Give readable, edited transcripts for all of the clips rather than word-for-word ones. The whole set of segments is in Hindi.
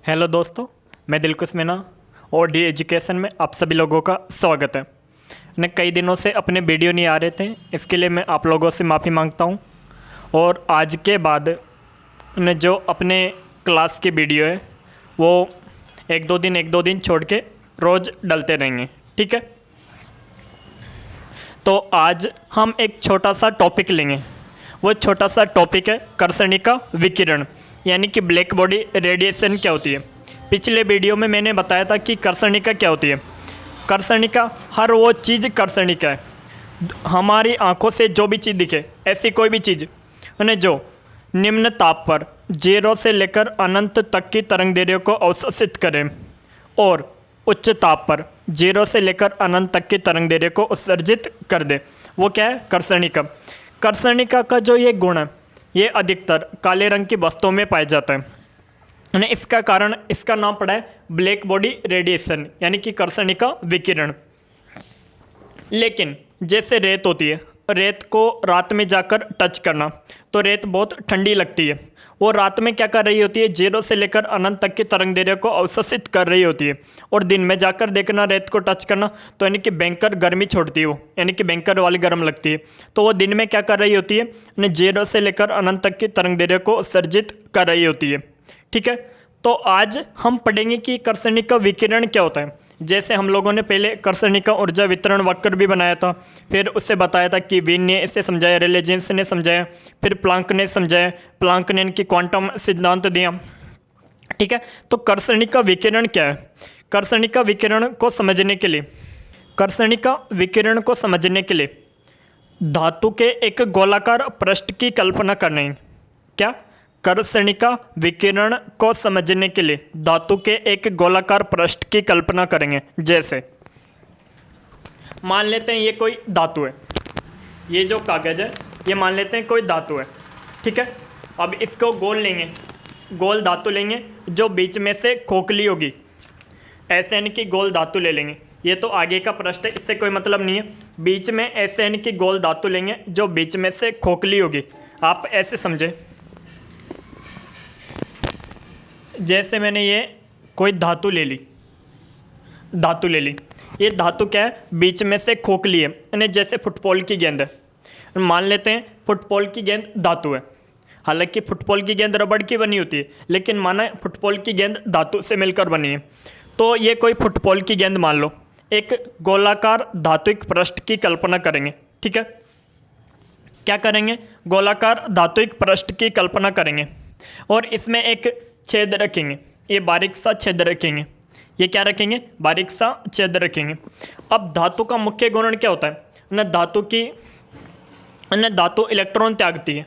हेलो दोस्तों, मैं दिलकुश मीना और डी एजुकेशन में आप सभी लोगों का स्वागत है। ने कई दिनों से अपने वीडियो नहीं आ रहे थे, इसके लिए मैं आप लोगों से माफ़ी मांगता हूं। और आज के बाद ने जो अपने क्लास की वीडियो है वो एक दो दिन छोड़ के रोज़ डलते रहेंगे, ठीक है। तो आज हम एक छोटा सा टॉपिक लेंगे। वो छोटा सा टॉपिक है कर्षणिका विकिरण, यानी कि ब्लैक बॉडी रेडिएशन क्या होती है। पिछले वीडियो में मैंने बताया था कि कर्षणिका क्या होती है। कर्षणिका हर वो चीज़ कर्षणिका है, हमारी आंखों से जो भी चीज़ दिखे, ऐसी कोई भी चीज़ उन्हें जो निम्न ताप पर 0 से लेकर अनंत तक की तरंग दैर्ध्य को अवशोषित करे और उच्च ताप पर 0 से लेकर अनंत तक की तरंग दैर्ध्य को उत्सर्जित कर दे, वो क्या है? कर्षणिका। कर्षणिका का जो ये गुण है ये अधिकतर काले रंग की वस्तुओं में पाया जाता है और इसका कारण, इसका नाम पड़ा है ब्लैक बॉडी रेडिएशन, यानी कि कर्षणिका विकिरण। लेकिन जैसे रेत होती है, रेत को रात में जाकर टच करना तो रेत बहुत ठंडी लगती है। वो रात में क्या कर रही होती है? 0 से लेकर अनंत तक की तरंग दैर्ध्य को अवशोषित कर रही होती है। और दिन में जाकर देखना, रेत को टच करना तो यानी कि भयंकर गर्मी छोड़ती है वो, यानी कि भयंकर वाली गर्म लगती है। तो वो दिन में क्या कर रही होती है? 0 से लेकर अनंत तक की तरंग दैर्ध्य को उत्सर्जित कर रही होती है, ठीक है। तो आज हम पढ़ेंगे कि कर्षणिका विकिरण क्या होता है। जैसे हम लोगों ने पहले कर्षणिका ऊर्जा वितरण वक्र भी बनाया था, फिर उससे बताया था कि वीन ने इसे समझाया, रेले जीन्स ने समझाया, फिर प्लांक ने समझाया, प्लांक ने इनकी क्वांटम सिद्धांत दिया, ठीक है। तो कर्षणिका विकिरण क्या है? कर्षणिका विकिरण को समझने के लिए, कर्षणिका विकिरण को समझने के लिए धातु के एक गोलाकार पृष्ठ की कल्पना करनी है। क्या? कर्षणिका विकिरण को समझने के लिए धातु के एक गोलाकार पृष्ठ की कल्पना करेंगे। जैसे मान लेते हैं ये कोई धातु है, ये जो कागज है ये मान लेते हैं कोई धातु है, ठीक है। अब इसको गोल लेंगे, गोल धातु लेंगे जो बीच में से खोखली होगी, ऐसे यानी कि गोल धातु ले लेंगे। ये तो आगे का पृष्ठ है, इससे कोई मतलब नहीं है। बीच में ऐसे यानी कि गोल धातु लेंगे जो बीच में से खोखली होगी। आप ऐसे समझे, जैसे मैंने ये कोई धातु ले ली, धातु ले ली, ये धातु क्या है? बीच में से खोखली है, यानी जैसे फुटबॉल की गेंद है। मान लेते हैं फुटबॉल की गेंद धातु है, हालांकि फुटबॉल की गेंद रबड़ की बनी होती है, लेकिन माना फुटबॉल की गेंद धातु से मिलकर बनी है। तो ये कोई फुटबॉल की गेंद मान लो, एक गोलाकार धातुक पृष्ठ की कल्पना करेंगे, ठीक है। क्या करेंगे? गोलाकार धातुक पृष्ठ की कल्पना करेंगे और इसमें एक छेद रखेंगे, ये बारीक सा छेद रखेंगे। ये क्या रखेंगे? बारीक सा छेद रखेंगे। अब धातु का मुख्य गुण क्या होता है ना? धातु इलेक्ट्रॉन त्यागती है।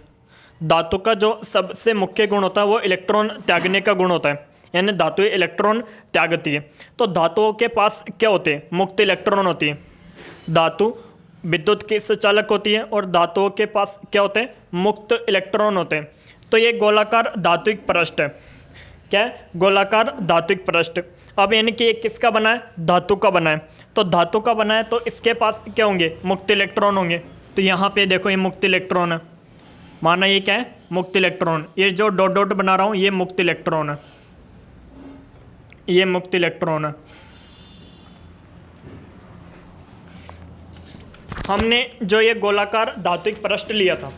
धातु का जो सबसे मुख्य गुण होता है वो इलेक्ट्रॉन त्यागने का गुण होता है, यानी धातु इलेक्ट्रॉन त्यागती है। तो धातुओं के पास क्या होते हैं? मुक्त इलेक्ट्रॉन होती है। धातु विद्युत की सुचालक होती है और धातुओं के पास क्या होते हैं? मुक्त इलेक्ट्रॉन होते हैं। तो ये गोलाकार धातुक पृष्ठ है। क्या है? गोलाकार धातुक पृष्ठ। अब यानी कि किसका बना है? धातु का बना है। तो धातु का बना है तो इसके पास क्या होंगे? मुक्त इलेक्ट्रॉन होंगे। तो यहाँ पे देखो ये मुक्त इलेक्ट्रॉन है, माना ये क्या है? मुक्त इलेक्ट्रॉन। ये जो डॉट डॉट बना रहा हूँ ये मुक्त इलेक्ट्रॉन है, ये मुक्त इलेक्ट्रॉन है। हमने जो ये गोलाकार धातुक पृष्ठ लिया था,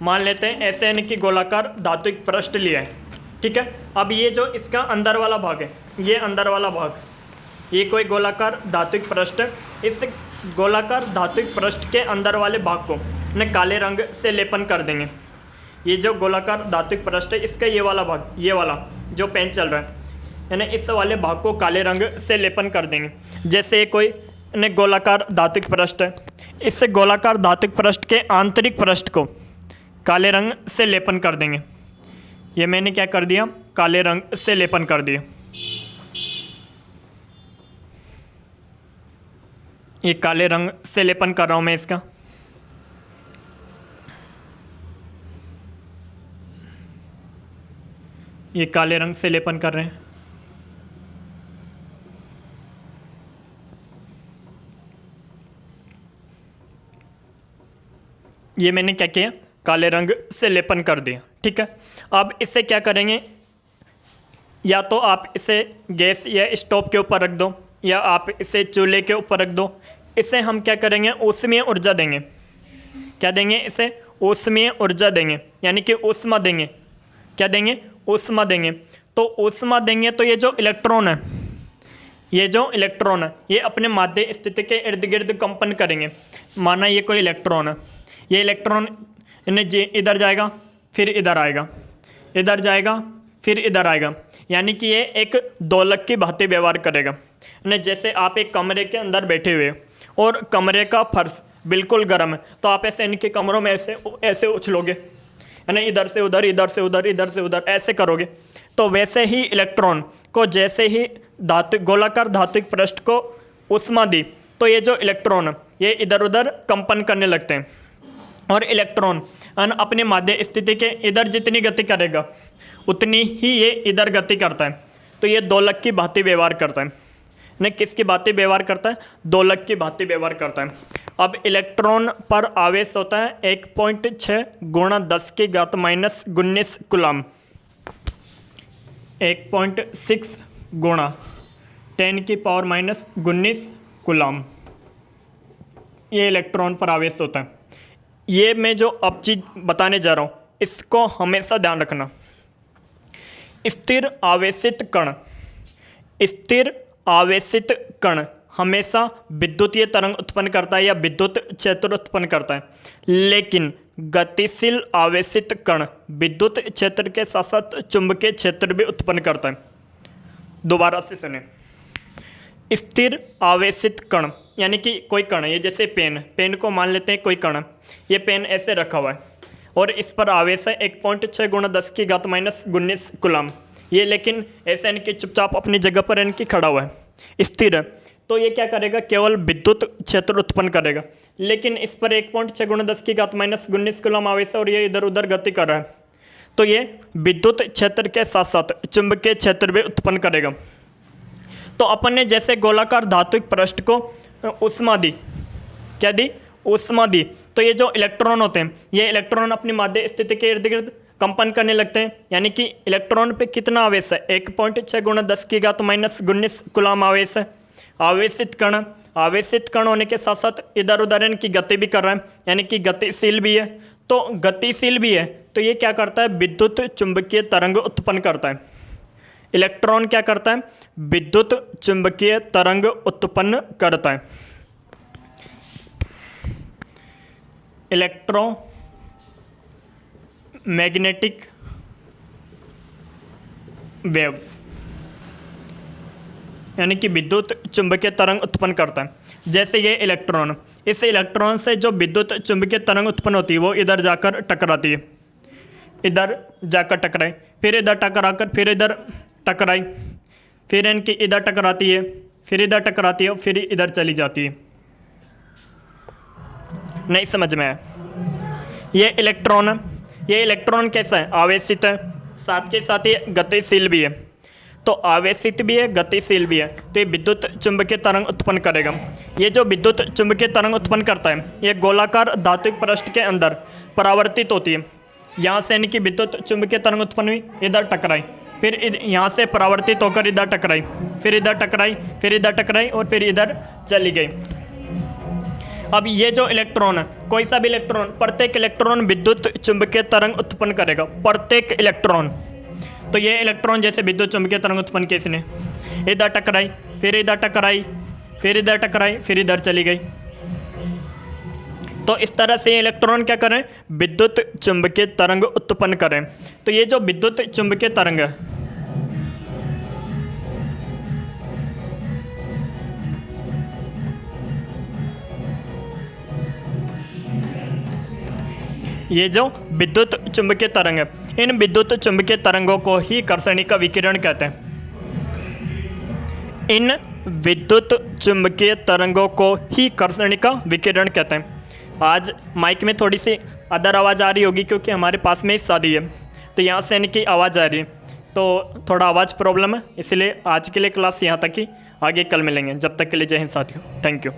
मान लेते हैं ऐसे यानी कि गोलाकार धातुक पृष्ठ लिया है, ठीक है। अब ये जो इसका अंदर वाला भाग है, ये अंदर वाला भाग, ये कोई गोलाकार धातुक पृष्ठ है। इस गोलाकार धातुक पृष्ठ के अंदर वाले भाग को न काले रंग से लेपन कर देंगे। ये जो गोलाकार धातुक पृष्ठ है इसका ये वाला भाग, ये वाला जो पेन चल रहा है, यानी इस वाले भाग को काले रंग से लेपन कर देंगे। जैसे कोई न गोलाकार धातुक पृष्ठ है, इस गोलाकार धातुक पृष्ठ के आंतरिक पृष्ठ को काले रंग से लेपन कर देंगे। ये मैंने क्या कर दिया? काले रंग से लेपन कर दिया। ये काले रंग से लेपन कर रहा हूं मैं इसका। ये काले रंग से लेपन कर रहे हैं। ये मैंने क्या किया? काले रंग से लेपन कर दिया, ठीक है। अब इससे क्या करेंगे? या तो आप इसे गैस या स्टोव के ऊपर रख दो, या आप इसे चूल्हे के ऊपर रख दो। इसे हम क्या करेंगे, ऊष्मीय ऊर्जा देंगे। क्या देंगे इसे? ऊष्मीय ऊर्जा देंगे, यानी कि ऊष्मा देंगे। क्या देंगे? ऊष्मा देंगे। तो ऊष्मा देंगे तो ये जो इलेक्ट्रॉन है, ये जो इलेक्ट्रॉन है, ये अपने माध्य स्थिति के इर्द गिर्द कंपन करेंगे। माना ये कोई इलेक्ट्रॉन है, ये इलेक्ट्रॉन इधर जाएगा, फिर इधर आएगा, इधर जाएगा, फिर इधर आएगा, यानी कि ये एक दोलक की भांति व्यवहार करेगा। जैसे आप एक कमरे के अंदर बैठे हुए और कमरे का फर्श बिल्कुल गर्म है, तो आप ऐसे इनके कमरों में ऐसे उछलोगे, यानी इधर से उधर, इधर से उधर, इधर से उधर ऐसे करोगे। तो वैसे ही इलेक्ट्रॉन को जैसे ही गोलाकार धात्विक पृष्ठ को ऊष्मा दी, तो ये जो इलेक्ट्रॉन है ये इधर उधर कंपन करने लगते हैं। और इलेक्ट्रॉन अपने माध्य स्थिति के इधर जितनी गति करेगा उतनी ही ये इधर गति करता है। तो ये दोलक की भांति व्यवहार करता है। न किसकी भांति व्यवहार करता है? दोलक की भांति व्यवहार करता है। अब इलेक्ट्रॉन पर आवेश होता है 1.6 गुणा 10 की घात माइनस 19 कूलम। 1.6 गुणा 10 की पावर माइनस 19 कूलम, ये इलेक्ट्रॉन पर आवेश होता है। ये मैं जो अब चीज़ बताने जा रहा हूँ इसको हमेशा ध्यान रखना। स्थिर आवेशित कण, स्थिर आवेशित कण हमेशा विद्युतीय तरंग उत्पन्न करता है या विद्युत क्षेत्र उत्पन्न करता है, लेकिन गतिशील आवेशित कण विद्युत क्षेत्र के साथ साथ चुंबकीय क्षेत्र भी उत्पन्न करता है। दोबारा से सुने, स्थिर आवेशित कण यानी कि कोई कण है, ये जैसे पेन को मान लेते हैं कोई कण है, ये पेन ऐसे रखा हुआ है और इस पर आवेश है 1.6 गुणा 10 की घात माइनस 19 कूलम। ये लेकिन ऐसे इनकी चुपचाप अपनी जगह पर इनकी खड़ा हुआ है, स्थिर है। तो ये क्या करेगा? केवल विद्युत क्षेत्र उत्पन्न करेगा, लेकिन इस पर 1.6 गुणा 10 की घात माइनस 19 कूलम आवेश है और ये इधर उधर गति कर रहा है। तो ये विद्युत क्षेत्र के साथ साथ चुंबकीय क्षेत्र भी उत्पन्न करेगा। तो अपन ने जैसे गोलाकार धात्विक पृष्ठ को ऊष्मा दी, क्या दी? ऊष्मा दी। तो ये जो इलेक्ट्रॉन होते हैं, ये इलेक्ट्रॉन अपनी माध्य स्थिति के इर्द गिर्द कंपन करने लगते हैं, यानी कि इलेक्ट्रॉन पे कितना आवेश है? 1.6 गुणा 10 की घात माइनस 19 कूलम आवेश है। आवेशित कण होने के साथ साथ इधर उधर इनकी गति भी कर रहा है, यानी कि गतिशील भी है। तो गतिशील भी है तो ये क्या करता है? विद्युत चुंबकीय तरंग उत्पन्न करता है। इलेक्ट्रॉन क्या करता है? विद्युत चुंबकीय तरंग उत्पन्न करता है। इलेक्ट्रोमैग्नेटिक वेव्स, यानी कि विद्युत चुंबकीय तरंग उत्पन्न करता है। जैसे ये इलेक्ट्रॉन, इस इलेक्ट्रॉन से जो विद्युत चुंबकीय तरंग उत्पन्न होती है वो इधर जाकर टकराती है, इधर जाकर टकराई, फिर इधर टकराकर फिर इधर टकराई, फिर इनकी इधर टकराती है, फिर इधर टकराती है, फिर इधर चली जाती है। नहीं समझ में आया? ये इलेक्ट्रॉन है, ये इलेक्ट्रॉन कैसा है? आवेशित है, साथ के साथ ये गतिशील भी है। तो आवेशित भी है, गतिशील भी है, तो ये विद्युत चुंबकीय तरंग उत्पन्न करेगा। ये जो विद्युत चुंबकीय तरंग उत्पन्न करता है ये गोलाकार धात्विक पृष्ठ के अंदर परावर्तित होती है। यहाँ से इनकी विद्युत चुंबकीय तरंग उत्पन्न हुई, इधर टकराई, फिर यहाँ से परावर्तित होकर इधर टकराई, फिर इधर टकराई, फिर इधर टकराई और फिर इधर चली गई। अब ये जो इलेक्ट्रॉन है, कोई सा भी इलेक्ट्रॉन, प्रत्येक इलेक्ट्रॉन विद्युत चुंबकीय तरंग उत्पन्न करेगा, प्रत्येक इलेक्ट्रॉन। तो ये इलेक्ट्रॉन जैसे विद्युत चुंबकीय तरंग उत्पन्न किया इसने, इधर टकराई, फिर इधर टकराई, फिर इधर टकराई, फिर इधर चली गई। तो इस तरह से इलेक्ट्रॉन क्या करें? विद्युत चुंबकीय तरंग उत्पन्न करें। तो ये जो विद्युत चुंबकीय तरंग है, ये जो विद्युत चुंबकीय तरंग है, इन विद्युत चुंबकीय तरंगों को ही कर्षणिका विकिरण कहते हैं। इन विद्युत चुंबकीय तरंगों को ही कर्षणिका विकिरण कहते हैं। आज माइक में थोड़ी सी अदर आवाज़ आ रही होगी क्योंकि हमारे पास में शादी है, तो यहाँ से इनकी आवाज़ आ रही है, तो थोड़ा आवाज़ प्रॉब्लम है, इसलिए आज के लिए क्लास यहाँ तक ही। आगे कल मिलेंगे, जब तक के लिए जय हिंद साथियों, थैंक यू।